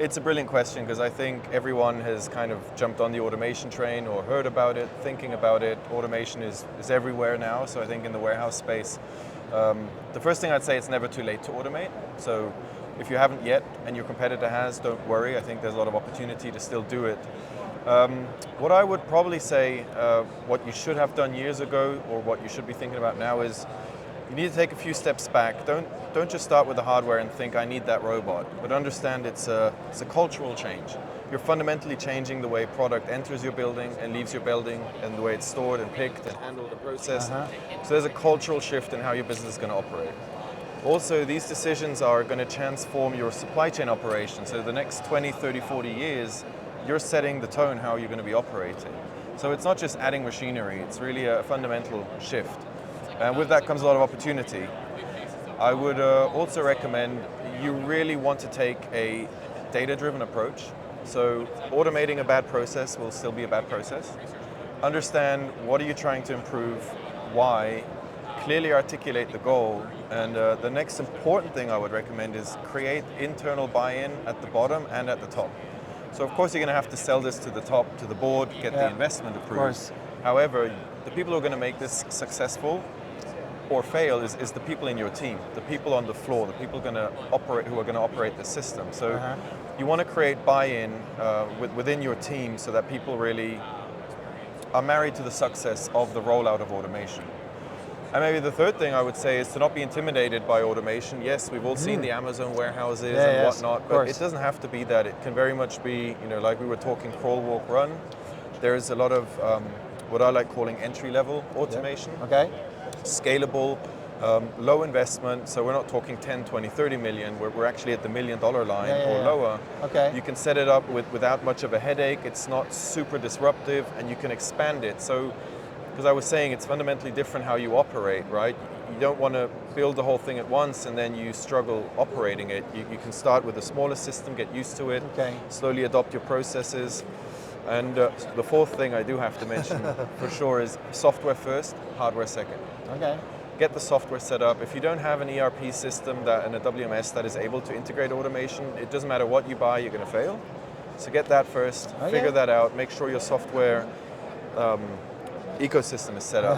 It's a brilliant question because I think everyone has kind of jumped on the automation train or heard about it, thinking about it. Automation is everywhere now, so I think in the warehouse space, the first thing I'd say, it's never too late to automate. So if you haven't yet and your competitor has, don't worry. I think there's a lot of opportunity to still do it. What I would probably say, what you should have done years ago or what you should be thinking about now is you need to take a few steps back. Don't just start with the hardware and think, I need that robot, but understand it's a cultural change. You're fundamentally changing the way product enters your building and leaves your building and the way it's stored and picked and handled and processed. So there's a cultural shift in how your business is going to operate. Also, these decisions are going to transform your supply chain operation. So the next 20, 30, 40 years, you're setting the tone how you're going to be operating. So it's not just adding machinery, it's really a fundamental shift. And with that comes a lot of opportunity. I would also recommend you really want to take a data-driven approach. So automating a bad process will still be a bad process. Understand what are you trying to improve, why, clearly articulate the goal, and the next important thing I would recommend is create internal buy-in at the bottom and at the top. So of course you're going to have to sell this to the top, to the board, get the investment approved. However, the people who are going to make this successful or fail is the people in your team, the people on the floor, the people who are going to operate the system. So you want to create buy-in within your team so that people really are married to the success of the rollout of automation. And maybe the third thing I would say is to not be intimidated by automation. Yes, we've all seen the Amazon warehouses and whatnot, but it doesn't have to be that. It can very much be, like we were talking, crawl, walk, run. There's a lot of what I like calling entry-level automation. Scalable, low investment, so we're not talking 10, 20, 30 million, we're actually at the $1 million line or lower. You can set it up without much of a headache, it's not super disruptive, and you can expand it. So, because I was saying, it's fundamentally different how you operate, right? You don't want to build the whole thing at once and then you struggle operating it. You can start with a smaller system, get used to it, slowly adopt your processes. And the fourth thing I do have to mention for sure is software first, hardware second. Get the software set up. If you don't have an ERP system and a WMS that is able to integrate automation, it doesn't matter what you buy, you're going to fail. So get that first, figure that out, make sure your software ecosystem is set up.